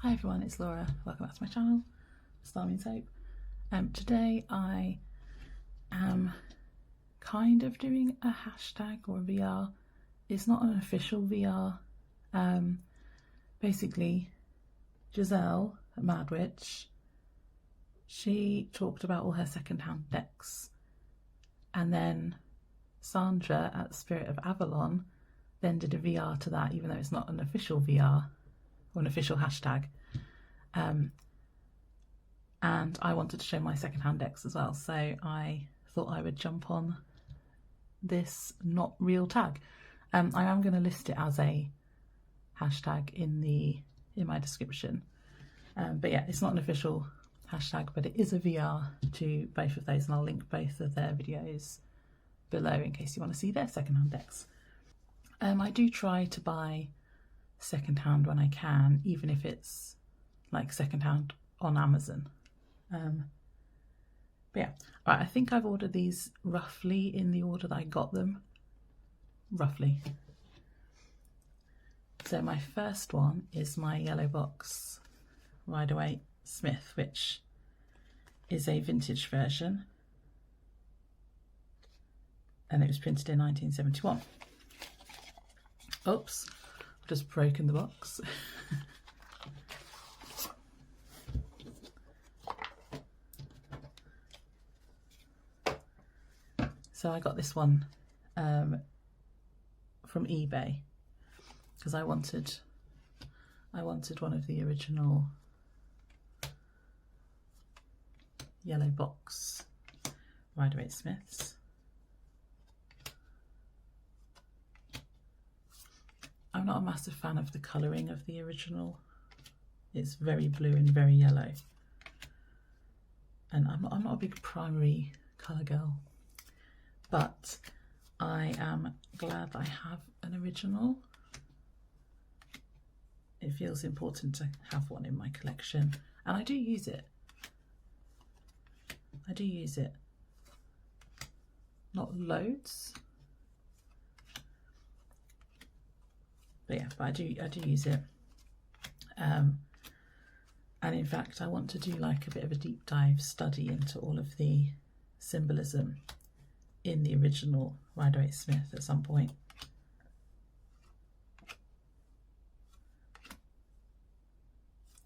Hi everyone, it's Laura. Welcome back to my channel, Starming Soap. Today I am kind of doing a hashtag or a VR. It's not an official VR. Basically, Giselle at Madwitch, she talked about all her secondhand decks, and then Sandra at Spirit of Avalon then did a VR to that, even though it's not an official VR or an official hashtag. And I wanted to show my secondhand decks as well, so I thought I would jump on this not real tag. I am going to list it as a hashtag in my description, but yeah, it's not an official hashtag, but it is a VR to both of those, and I'll link both of their videos below in case you want to see their secondhand decks. I do try to buy secondhand when I can, even if it's like secondhand on Amazon. But yeah, right, I think I've ordered these roughly in the order that I got them, roughly. So my first one is my yellow box Rider-Waite Smith, which is a vintage version, and it was printed in 1971. Oops, I've just broken the box. So I got this one from eBay because I wanted one of the original yellow box Rider-Waite Smiths. I'm not a massive fan of the colouring of the original. It's very blue and very yellow, and I'm not a big primary colour girl, but I am glad that I have an original. It feels important to have one in my collection, and I do use it. I do use it. Not loads, but yeah, but I do use it. And in fact, I want to do like a bit of a deep dive study into all of the symbolism in the original Rider-Waite Smith at some point.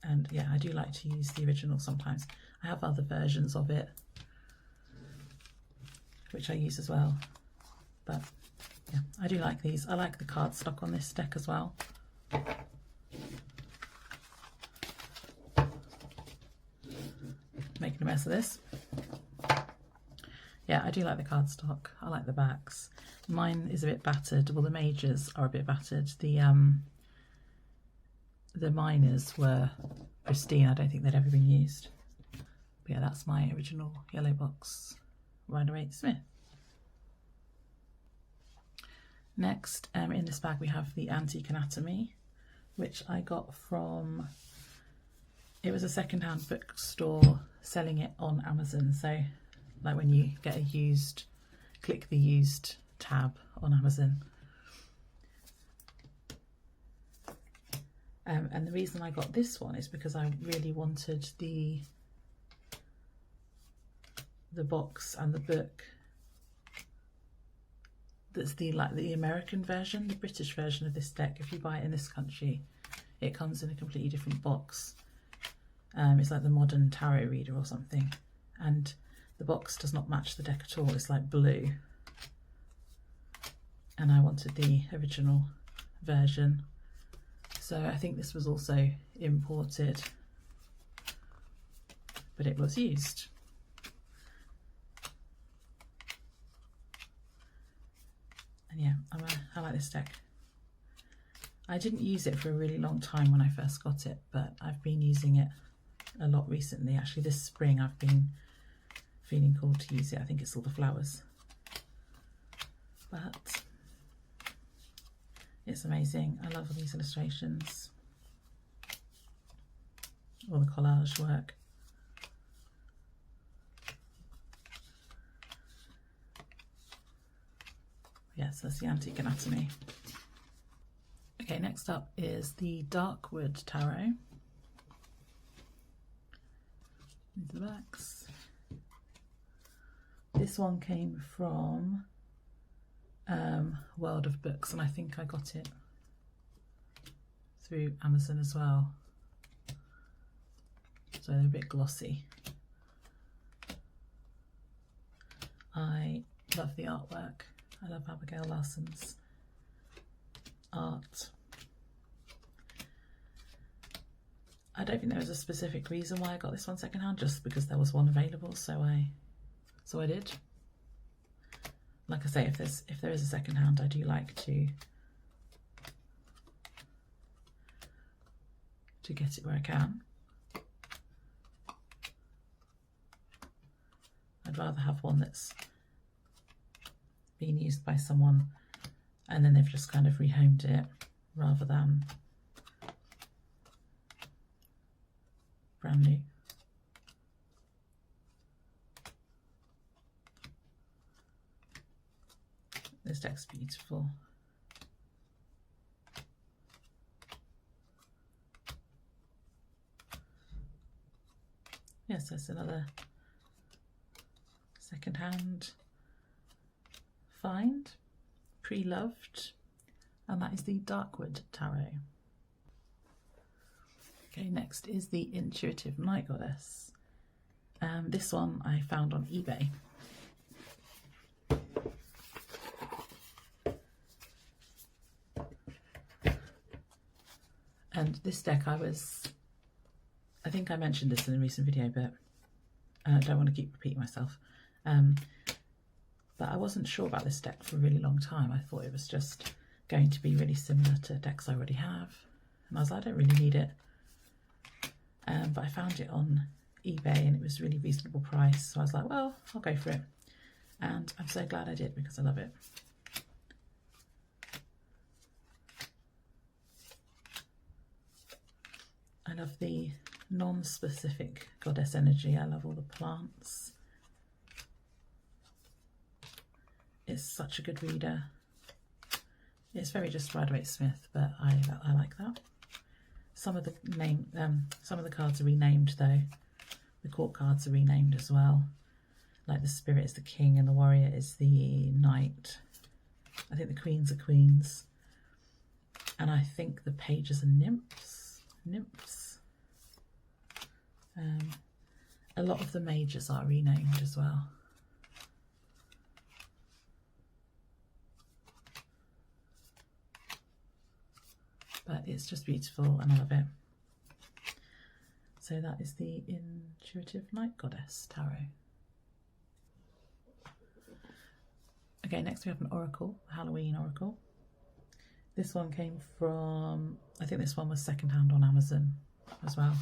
And yeah, I do like to use the original sometimes. I have other versions of it which I use as well, but yeah, I do like these. I like the cardstock on this deck as well. Making a mess of this. Yeah, I do like the cardstock. I like the backs. Mine is a bit battered. Well, the majors are a bit battered. The minors were pristine. I don't think they'd ever been used. But yeah, that's my original yellow box Rider-Waite Smith. Next, in this bag we have the Antique Anatomy, which I got from, it was a secondhand bookstore selling it on Amazon. So like when you get a used, click the used tab on Amazon. And the reason I got this one is because I really wanted the box and the book that's the American version. The British version of this deck, if you buy it in this country, it comes in a completely different box. It's like the modern tarot reader or something, and the box does not match the deck at all. It's like blue, and I wanted the original version. So I think this was also imported, but it was used. And yeah, I like this deck. I didn't use it for a really long time when I first got it, but I've been using it a lot recently. Actually, this spring I've been feeling called to use it. I think it's all the flowers. But it's amazing. I love all these illustrations. All the collage work. Yes, that's the Antique Anatomy. Okay, next up is the Darkwood Tarot. These are the backs. This one came from World of Books, and I think I got it through Amazon as well. So they're a bit glossy. I love the artwork. I love Abigail Larson's art. I don't think there was a specific reason why I got this one secondhand, just because there was one available, so I did. Like I say, if there is a secondhand, I do like to get it where I can. I'd rather have one that's been used by someone and then they've just kind of rehomed it, rather than brand new. This deck's beautiful. Yes, there's another secondhand find, pre-loved, and that is the Darkwood Tarot. Okay, next is the Intuitive Night Goddess. This one I found on eBay. And this deck I think I mentioned this in a recent video, but I don't want to keep repeating myself. But I wasn't sure about this deck for a really long time. I thought it was just going to be really similar to decks I already have. And I was like, I don't really need it. But I found it on eBay and it was a really reasonable price. So I was like, well, I'll go for it. And I'm so glad I did, because I love it. I love the non-specific goddess energy. I love all the plants. It's such a good reader. It's very just Rider-Waite Smith, but I like that. Some of the cards are renamed though. The court cards are renamed as well. Like the Spirit is the King and the Warrior is the Knight. I think the Queens are Queens. And I think the Pages are Nymphs. A lot of the Majors are renamed as well. But it's just beautiful and I love it. So that is the Intuitive Night Goddess Tarot. Okay, next we have an oracle, a Halloween oracle. This one came from, I think this one was secondhand on Amazon as well.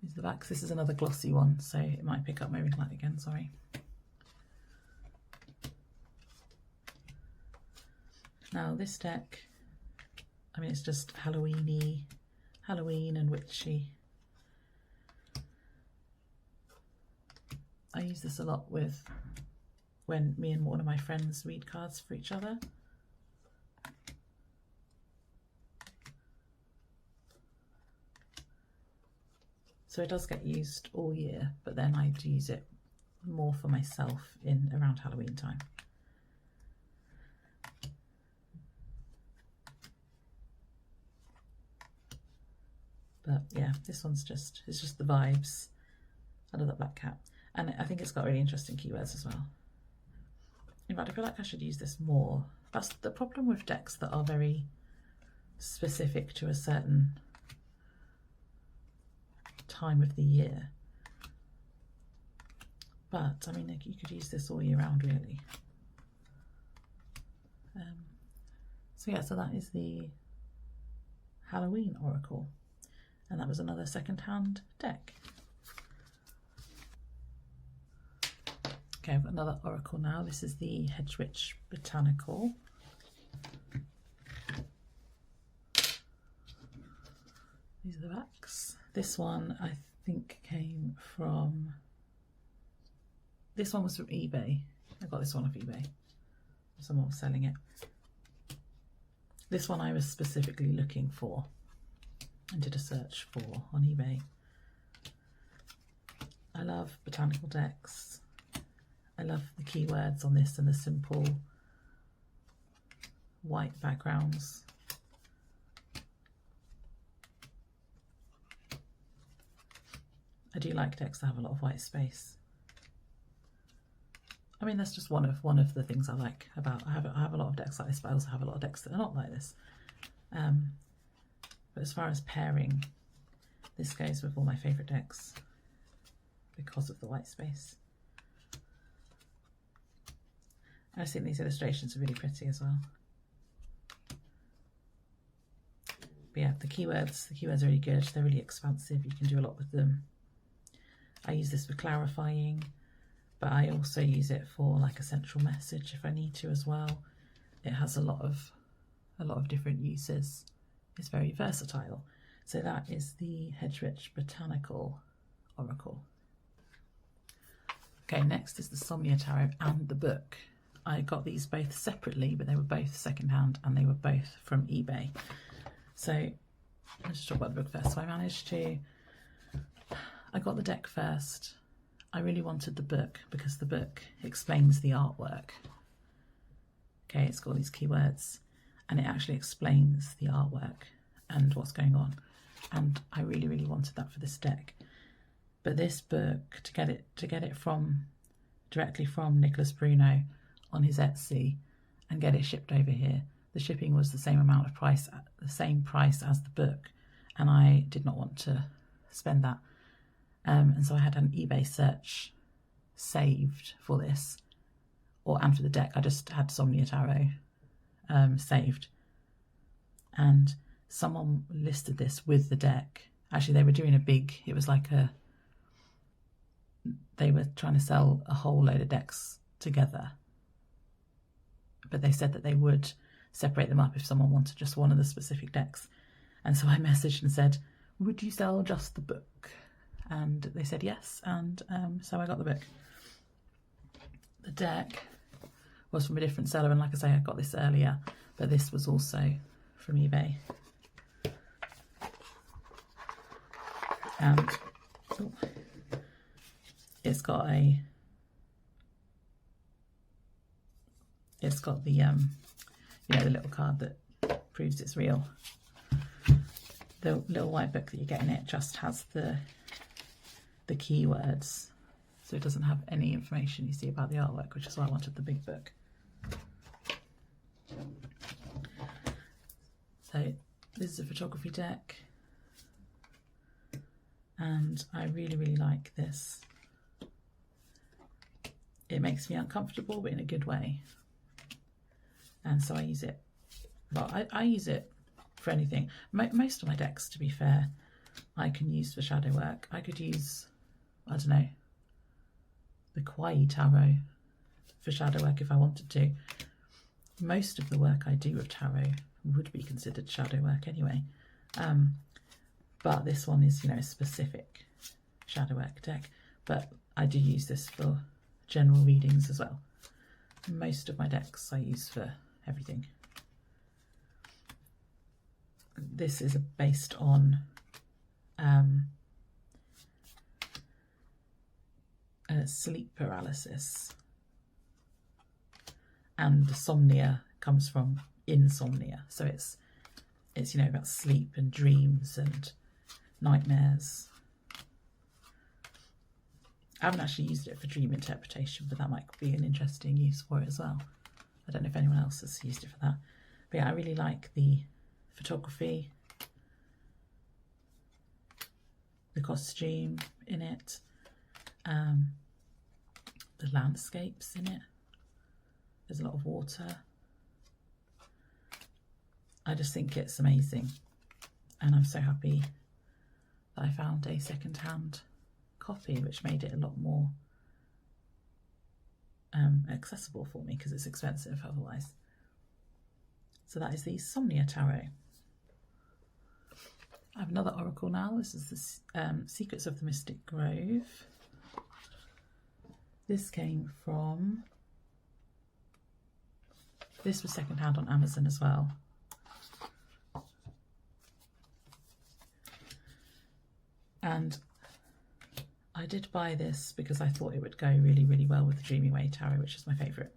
These are the backs. This is another glossy one, so it might pick up my ring light again, sorry. Now this deck, I mean, it's just Halloween and witchy. I use this a lot with when me and one of my friends read cards for each other. So it does get used all year, but then I do use it more for myself in around Halloween time. But yeah, this one's just, it's just the vibes. I love that black cat. And I think it's got really interesting keywords as well. In fact, I feel like I should use this more. That's the problem with decks that are very specific to a certain time of the year. But, I mean, you could use this all year round, really. So yeah, so that is the Halloween Oracle. And that was another second-hand deck. Okay, I've got another oracle now. This is the Hedgewitch Botanical. These are the backs. This one I think came from, this one was from eBay. I got this one off eBay. Someone was selling it. This one I was specifically looking for and did a search for on eBay. I love botanical decks. I love the keywords on this and the simple white backgrounds. I do like decks that have a lot of white space. I mean, that's just one of the things I like about. I have a lot of decks like this, but I also have a lot of decks that are not like this. But as far as pairing, this goes with all my favourite decks because of the white space. I just think these illustrations are really pretty as well. But yeah, the keywords are really good. They're really expansive. You can do a lot with them. I use this for clarifying, but I also use it for like a central message if I need to as well. It has a lot of different uses. It's very versatile. So that is the Hedgewitch Botanical Oracle. Okay, next is the Somnia Tarot and the book. I got these both separately, but they were both secondhand and they were both from eBay. So let's just talk about the book first. So I got the deck first. I really wanted the book because the book explains the artwork. Okay, it's got all these keywords and it actually explains the artwork and what's going on. And I really, really wanted that for this deck. But this book, to get it from directly from Nicholas Bruno on his Etsy and get it shipped over here, the shipping was the same price as the book, and I did not want to spend that. And so I had an eBay search saved for this, and for the deck. I just had Somnia Tarot saved, and someone listed this with the deck. Actually, they were doing it was like they were trying to sell a whole load of decks together, but they said that they would separate them up if someone wanted just one of the specific decks. And so I messaged and said, would you sell just the book? And they said yes, and so I got the book. The deck was from a different seller, and like I say, I got this earlier, but this was also from eBay. And it's got the the little card that proves it's real. The little white book that you get in it just has the keywords, so it doesn't have any information you see about the artwork, which is why I wanted the big book. So this is a photography deck, and I really, really like this. It makes me uncomfortable, but in a good way. And so I use it, well, I use it for anything. Most of my decks, to be fair, I can use for shadow work. I could use, I don't know, the Kawaii Tarot for shadow work if I wanted to. Most of the work I do with tarot would be considered shadow work anyway. But this one is, a specific shadow work deck. But I do use this for general readings as well. Most of my decks I use for everything. This is based on sleep paralysis, and somnia comes from insomnia, so it's about sleep and dreams and nightmares. I haven't actually used it for dream interpretation, but that might be an interesting use for it as well. I don't know if anyone else has used it for that. But yeah, I really like the photography, the costume in it, the landscapes in it. There's a lot of water. I just think it's amazing. And I'm so happy that I found a second-hand copy, which made it a lot more accessible for me, because it's expensive otherwise. So that is the Somnia Tarot. I have another oracle now. This is the Secrets of the Mystic Grove. This came from, this was secondhand on Amazon as well. And I did buy this because I thought it would go really, really well with the Hedgewitch Tarot, which is my favourite,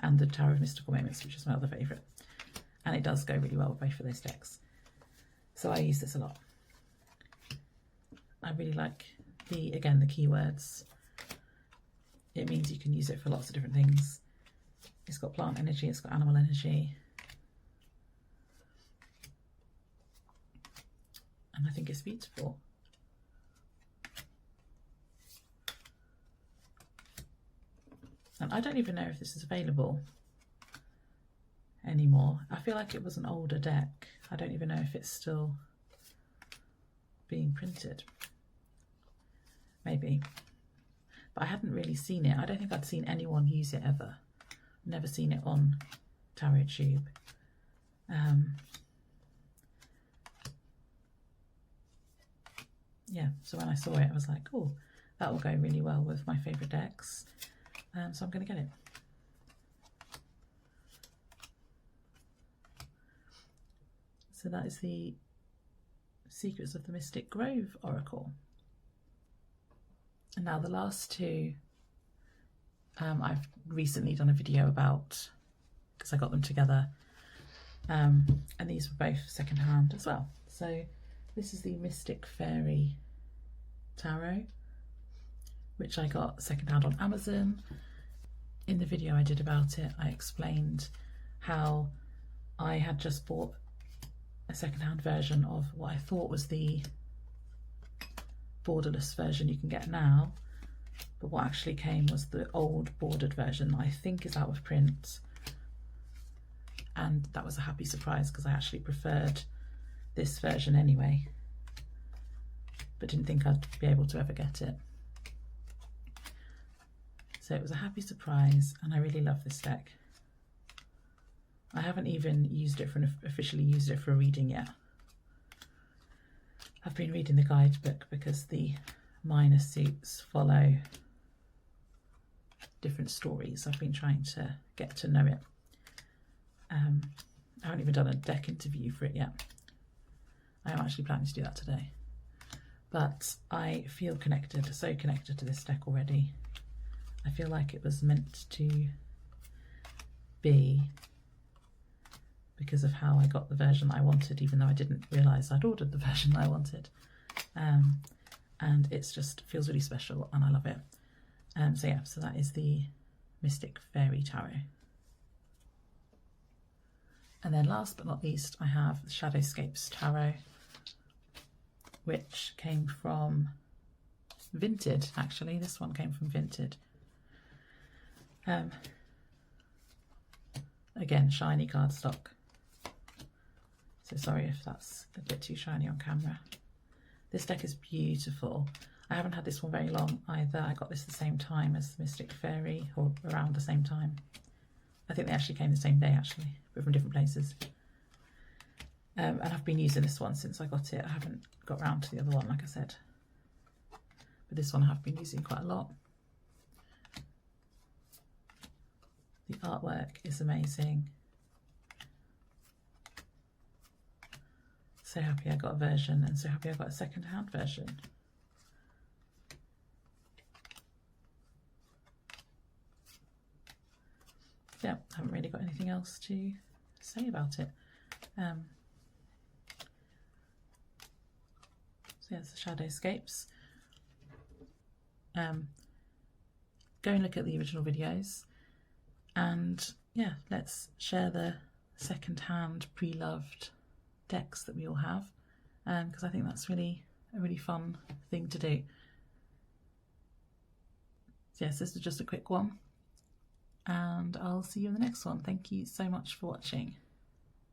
and the Tarot of Mystical Moments, which is my other favourite. And it does go really well with both of those decks. So I use this a lot. I really like the keywords. It means you can use it for lots of different things. It's got plant energy, it's got animal energy. And I think it's beautiful. And I don't even know if this is available anymore. I feel like it was an older deck. I don't even know if it's still being printed. Maybe. But I hadn't really seen it. I don't think I'd seen anyone use it ever. Never seen it on TarotTube. Yeah, so when I saw it, I was like, oh, that will go really well with my favourite decks. So I'm going to get it. So that is the Secrets of the Mystic Grove Oracle. And now the last two, I've recently done a video about, because I got them together, and these were both secondhand as well. So this is the Mystic Fairy Tarot, which I got secondhand on Amazon. In the video I did about it, I explained how I had just bought a secondhand version of what I thought was the borderless version you can get now, but what actually came was the old bordered version that I think is out of print, and that was a happy surprise because I actually preferred this version anyway, but didn't think I'd be able to ever get it. So it was a happy surprise, and I really love this deck. I haven't even used it officially used it for a reading yet. I've been reading the guidebook because the minor suits follow different stories. I've been trying to get to know it. I haven't even done a deck interview for it yet. I am actually planning to do that today. But I feel connected, so connected to this deck already. I feel like it was meant to be because of how I got the version that I wanted, even though I didn't realise I'd ordered the version that I wanted. And it's just feels really special and I love it. So yeah, so that is the Mystic Fairy Tarot. And then last but not least, I have the Shadowscapes Tarot, which came from Vinted, actually. This one came from Vinted. Again, shiny cardstock. So sorry if that's a bit too shiny on camera. This deck is beautiful. I haven't had this one very long either. I got this at the same time as the Mystic Fairy, or around the same time. I think they actually came the same day actually, but from different places. And I've been using this one since I got it. I haven't got round to the other one, like I said. But this one I have been using quite a lot. The artwork is amazing. So happy I got a version, and so happy I got a second-hand version. Yeah, I haven't really got anything else to say about it. So yeah, it's the Shadowscapes. Go and look at the original videos, and yeah, let's share the second-hand pre-loved decks that we all have, because I think that's really a really fun thing to do. So yes, this is just a quick one, and I'll see you in the next one. Thank you so much for watching.